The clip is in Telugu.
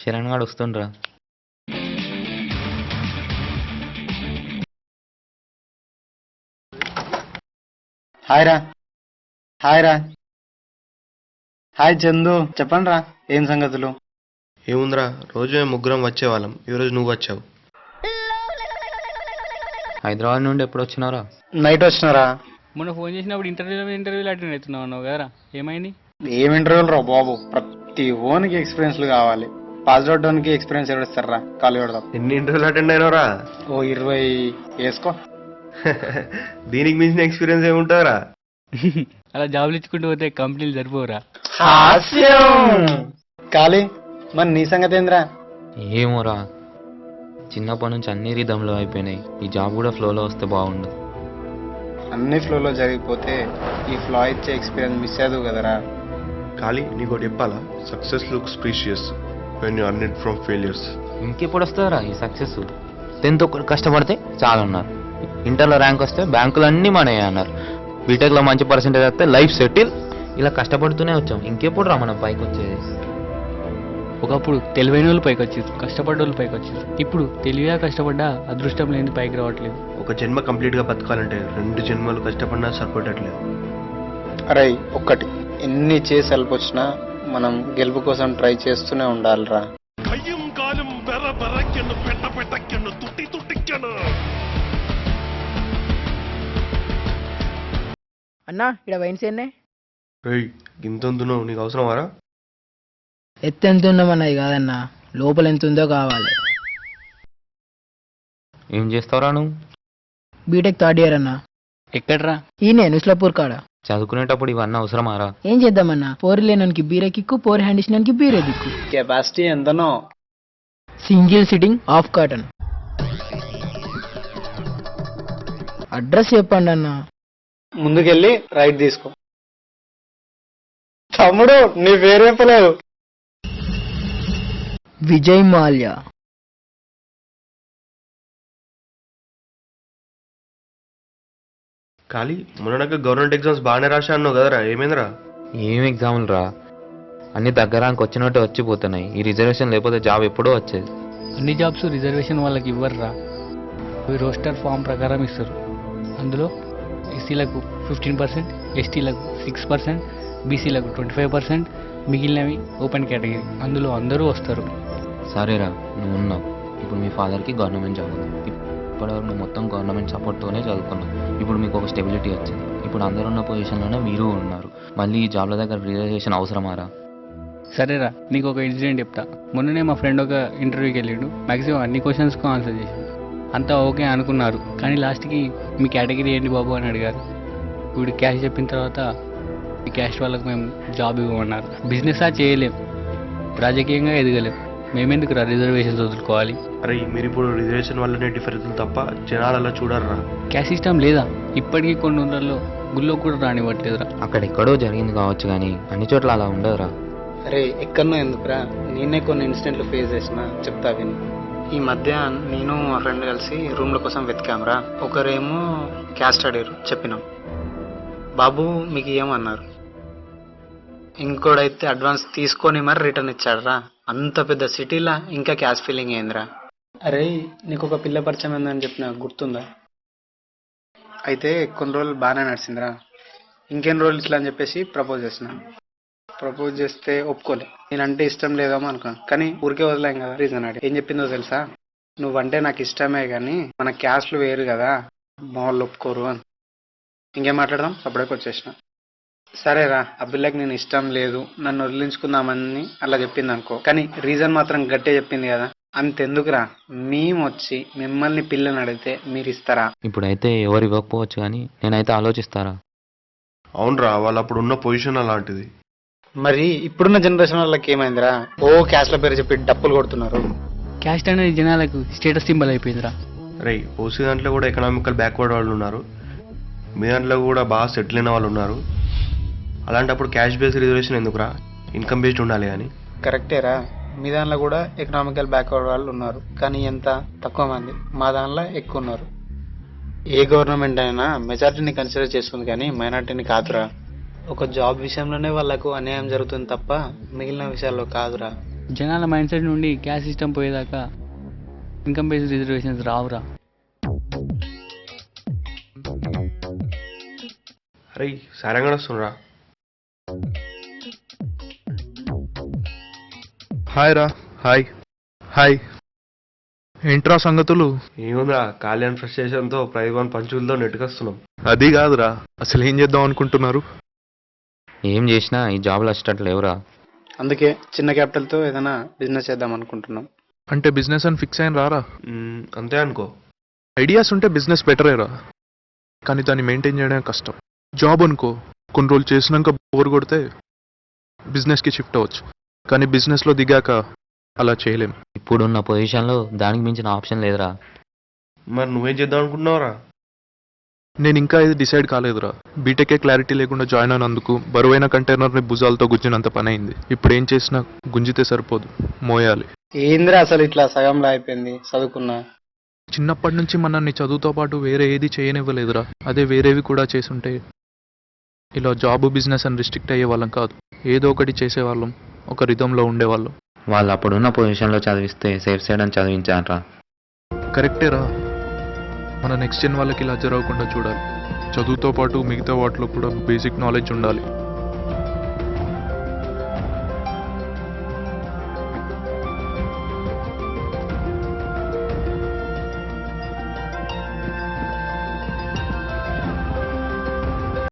శరణ్ గాడు వస్తుండ్రా. హాయ్ రా. హాయ్ చందు, చెప్పండి రా, ఏం సంగతులు? ఏముందిరా, రోజు మేము ముగ్గురం వచ్చేవాళ్ళం, ఈరోజు నువ్వు వచ్చావు. హైదరాబాద్ నుండి ఎప్పుడు వచ్చినారా? నైట్ వచ్చినారా? మొన్న ఫోన్ చేసినప్పుడు ఇంటర్వ్యూలు అటెండ్ అవుతున్నావు అన్నావు కదరా, ఏమైంది? ఏం ఇంటర్వ్యూలు రా బాబు, ప్రతి ఓనికి ఎక్స్పీరియన్స్లు కావాలి. పాస్ అవుట్ ఓన్కి ఎక్స్పీరియన్స్ ఎవరిస్తారా? కాలు పెడదాం. ఎన్ని ఇంటర్వ్యూలు అటెండ్ అయినవరా? ఓ 20 వేసుకో. దీనికి మించిన ఎక్స్పీరియన్స్ ఏముంటుందిరా? అలా జాబులు ఇచ్చుకుంటూ పోతే కంపెనీలు సరిపోరా? ఖాళీ. మరి నీ సంగతి ఏంద్రా? ఏమోరా, చిన్నప్పటి నుంచి అన్ని రిధంలో అయిపోయినాయి. ఈ జాబ్ కూడా ఫ్లోలో వస్తే బాగుండు. అన్ని ఫ్లోలో జరిగిపోతే ఈ ఫ్లో ఇచ్చే ఎక్స్పీరియన్స్ మిస్ అయ్యదు కదరా. ఖాళీ నీకోటి చెప్పాలా? Success looks precious when you earn it from failures. ఇంకెప్పుడు వస్తారా ఈ సక్సెస్? 10th ఒక్కరు కష్టపడితే చాలా అన్నారు, ఇంటర్లో ర్యాంక్ వస్తే బ్యాంకులు అన్నీ మనయే అన్నారు, బీటెక్లో మంచి పర్సెంటేజ్ వస్తే లైఫ్ సెటిల్. ఇలా కష్టపడుతూనే వచ్చాం, ఇంకెప్పుడు రా మనం పైకి వచ్చేది? ఒకప్పుడు తెలివైన వాళ్ళు పైకి వచ్చారు, కష్టపడ్డ వాళ్ళు పైకి వచ్చారు. ఇప్పుడు తెలివిగా కష్టపడ్డా అదృష్టం లేని పైకి రావట్లేదు. ఒక జన్మ కంప్లీట్గా బతకాలంటే 2 జన్మలు కష్టపడినా సరిపోయట్లేదు. అరే ఒక్కటి, ఎన్ని చేసి వెళ్ళిపోచ్చినా మనం గెలుపు కోసం ట్రై చేస్తూనే ఉండాలిరా. అన్నా ఇక్కడ వైన్స్ ఎన్నే? రేయ్, ఇంత ఉందో నీకు అవసరమారా? ఎత్తు ఎంత ఉందన్నది కాదన్నా, లోపల ఎంత ఉందో కావాలి. ఏం చేస్తావురా నువ్వు? బీటెక్ 3rd ఇయర్ అన్నా. ఎక్కడ్రా? ఈయనే నుస్లాపూర్ కాడ. చదువుకునేటప్పుడు ఇవన్నీ అవసరమారా? ఏం చేద్దామన్నా, పోరు లేనోనికి బీరే కిక్కు, పోరు హ్యాండ్ ఇచ్చినానికి బీరే దిక్కు. కెపాసిటీ ఎంతనో? Single sitting half cotton. Address చెప్పండి అన్నా. ముందుకెళ్ళి రైట్ తీసుకో. తమ్ముడు నీ పేరు చెప్పలేవు. విజయ్ మాల్యా. ఖాళీ మొన్నక గవర్నమెంట్ ఎగ్జామ్స్ బాగానే రాశా అన్నావు కదరా, ఏమైందిరా? ఏం ఎగ్జాములు రా, అన్ని దగ్గరానికి వచ్చినట్టు వచ్చిపోతున్నాయి. ఈ రిజర్వేషన్ లేకపోతే జాబ్ ఎప్పుడో వచ్చేది. అన్ని జాబ్స్ రిజర్వేషన్ వాళ్ళకి ఇవ్వర్రా, అవి రోస్టర్ ఫామ్ ప్రకారం ఇస్తారు. అందులో ఎస్సీలకు 15%, ఎస్టీలకు 6%, బీసీలకు 25%, మిగిలినవి ఓపెన్ కేటగిరీ. అందులో అందరూ వస్తారు. సరేరా, నువ్వు ఉన్నావు. ఇప్పుడు మీ ఫాదర్కి గవర్నమెంట్ జాబ్ ఉంది. ఇప్పటివరకు నువ్వు మొత్తం గవర్నమెంట్ సపోర్ట్తోనే చదువుకున్నావు. ఇప్పుడు మీకు ఒక స్టెబిలిటీ వచ్చింది. ఇప్పుడు అందరూ ఉన్న పొజిషన్లోనే మీరు ఉన్నారు. మళ్ళీ ఈ జాబ్ల దగ్గర రిజర్వేషన్ అవసరమారా? సరేరా, నీకు ఒక ఇన్సిడెంట్ చెప్తా. మొన్ననే మా ఫ్రెండ్ ఒక ఇంటర్వ్యూకి వెళ్ళిండు. మ్యాక్సిమం అన్ని క్వశ్చన్స్కు ఆన్సర్ చేశాడు. అంతా ఓకే అనుకున్నారు, కానీ లాస్ట్కి మీ కేటగిరీ ఏంటి బాబు అని అడిగారు. వీడు క్యాష్ చెప్పిన తర్వాత ఈ క్యాష్ వాళ్ళకి మేము జాబ్ ఇవ్వమన్నారు. బిజినెస్ చేయలేం, రాజకీయంగా ఎదగలేం, మేమెందుకు రిజర్వేషన్స్ వదులుకోవాలి? అరే మీరు ఇప్పుడు రిజర్వేషన్ వల్లనే డిఫరెన్స్ తప్ప జనాలు అలా చూడర్రా. క్యాష్ సిస్టమ్ లేదా? ఇప్పటికీ కొన్ని ఊళ్ళల్లో గుళ్ళో కూడా రానివ్వట్లేదురా. అక్కడెక్కడో జరిగింది కావచ్చు, కానీ అన్ని చోట్ల అలా ఉండదురా. అరే ఎక్కడనో ఎందుకురా, నేనే కొన్ని ఇన్సిడెంట్లు ఫేస్ చేసిన, చెప్తా విని. ఈ మధ్య నేను మా ఫ్రెండ్ కలిసి రూమ్ల కోసం వెతికామరా. ఒకరేమో క్యాస్ట్ అడిగారు, చెప్పినాం. బాబు మీకు ఏమన్నారు. ఇంకోడైతే అడ్వాన్స్ తీసుకొని మరి రిటర్న్ ఇచ్చాడరా. అంత పెద్ద సిటీలా ఇంకా క్యాష్ ఫీలింగ్ ఏందిరా. అరే నీకు ఒక పిల్ల పరిచయం ఏందని చెప్పిన, గుర్తుందా? అయితే కొన్ని రోజులు బాగానే నడిచిందిరా. ఇంకెన్ని రోజులు ఇట్లా అని చెప్పేసి ప్రపోజ్ చేస్తే ఒప్పుకోలే. నేనంటే ఇష్టం లేదేమో అనుకున్నాను, కానీ ఊరికే వదిలేం కదా. రీజన్ అడిగి ఏం చెప్పిందో తెలుసా? నువ్వంటే నాకు ఇష్టమే కానీ మన క్యాస్ట్లు వేరు కదా, మా వాళ్ళు ఒప్పుకోరు అని. ఇంకేం మాట్లాడదాం, అప్పుడేకి వచ్చేసిన. సరేరా, ఆ పిల్లకి నేను ఇష్టం లేదు, నన్ను వదిలించుకుందామని అలా చెప్పింది అనుకో, కానీ రీజన్ మాత్రం గట్టే చెప్పింది కదా. అంతెందుకురా, మేము వచ్చి మిమ్మల్ని పిల్లని అడిగితే మీరు ఇస్తారా? ఇప్పుడైతే ఎవరు ఇవ్వకపోవచ్చు, కానీ నేనైతే ఆలోచిస్తారా. అవునరా, వాళ్ళు అప్పుడు ఉన్న పొజిషన్ అలాంటిది. మరి ఇప్పుడున్న జనరేషన్ వాళ్ళకి ఏమైందిరా, ఓ క్యాస్ట్ల పేరు చెప్పి డప్పులు కొడుతున్నారు. క్యాస్ట్ అనేది జనాలకు స్టేటస్ సింబల్ అయిపోయిందిరా. రే ఓసీ దాంట్లో కూడా ఎకనామికల్ బ్యాక్వర్డ్ వాళ్ళు ఉన్నారు, మీ దాంట్లో కూడా బాగా సెటిల్ అయిన వాళ్ళు ఉన్నారు. అలాంటప్పుడు క్యాష్ బేస్డ్ రిజర్వేషన్ ఎందుకురా, ఇన్కమ్ బేస్డ్ ఉండాలి. కానీ కరెక్టేరా, మీ దాంట్లో కూడా ఎకనామికల్ బ్యాక్వర్డ్ వాళ్ళు ఉన్నారు, కానీ ఎంత తక్కువ మంది. మా దాంట్లో ఎక్కువ ఉన్నారు. ఏ గవర్నమెంట్ అయినా మెజారిటీని కన్సిడర్ చేస్తుంది కానీ మైనారిటీని కాదురా. ఒక జాబ్ విషయంలోనే వాళ్ళకు అన్యాయం జరుగుతుంది తప్ప మిగిలిన విషయాల్లో కాదురా. జనాల మైండ్ సెట్ నుండి క్యాస్ట్ సిస్టమ్ పోయేదాకా ఇన్కమ్ బేస్డ్ రిజర్వేషన్స్ రావురా. అరే సారంగా వస్తుండ్రా. హాయ్ రా. Hi hi. ఏంట్రా సంగతులు? ఏముందిరా కాళ్యాణ్ ఫ్రస్ట్రేషన్తో ప్రైవన్ పంచులతో నెట్టుకొస్తున్నాం. అది కాదురా, అసలు ఏం చేద్దాం అనుకుంటున్నారు? ఏం చేసినా ఈ జాబ్లు వచ్చేటట్లు లేవురా. అందుకే చిన్న క్యాపిటల్తో ఏదైనా బిజినెస్ చేద్దాం అనుకుంటున్నాం. అంటే బిజినెస్ అని ఫిక్స్ అయిన రారా? అంతే అనుకో. ఐడియాస్ ఉంటే బిజినెస్ బెటరేరా, కానీ దాన్ని మెయింటైన్ చేయడమే కష్టం. జాబ్ అనుకో, కొన్ని రోజులు చేసినాక బోర్ కొడితే బిజినెస్కి షిఫ్ట్ అవ్వచ్చు, కానీ బిజినెస్లో దిగాక అలా చేయలేం. ఇప్పుడున్న పొజిషన్లో దానికి మించిన ఆప్షన్ లేదురా. మరి నువ్వేం చేద్దాం అనుకుంటున్నావురా? నేను ఇంకా ఇది డిసైడ్ కాలేదురా. బీటెకే క్లారిటీ లేకుండా జాయిన్ అయినందుకు బరువైన కంటైనర్ని భుజాలతో గుంజినంత పని అయింది. ఇప్పుడు ఏం చేసినా గుంజితే సరిపోదు, మోయాలి. ఏంద్రా అసలు ఇట్లా సగంలో అయిపోయింది చదువుకున్నా. చిన్నప్పటి నుంచి మనల్ని చదువుతో పాటు వేరే ఏది చేయనివ్వలేదురా. అదే వేరేవి కూడా చేసుంటే ఇలా జాబ్ బిజినెస్ అని రిస్ట్రిక్ట్ అయ్యే వాళ్ళం కాదు. ఏదో ఒకటి చేసేవాళ్ళం, ఒక రిధంలో ఉండేవాళ్ళం. వాళ్ళు అప్పుడున్న పొజిషన్లో చదివిస్తే సేఫ్ సైడ్ అని చదివించారా. కరెక్టేరా. మన నెక్స్ట్ జన్ వాళ్ళకి ఇలా జరగకుండా చూడాలి. చదువుతో పాటు మిగతా వాటిలో కూడా బేసిక్ నాలెడ్జ్ ఉండాలి.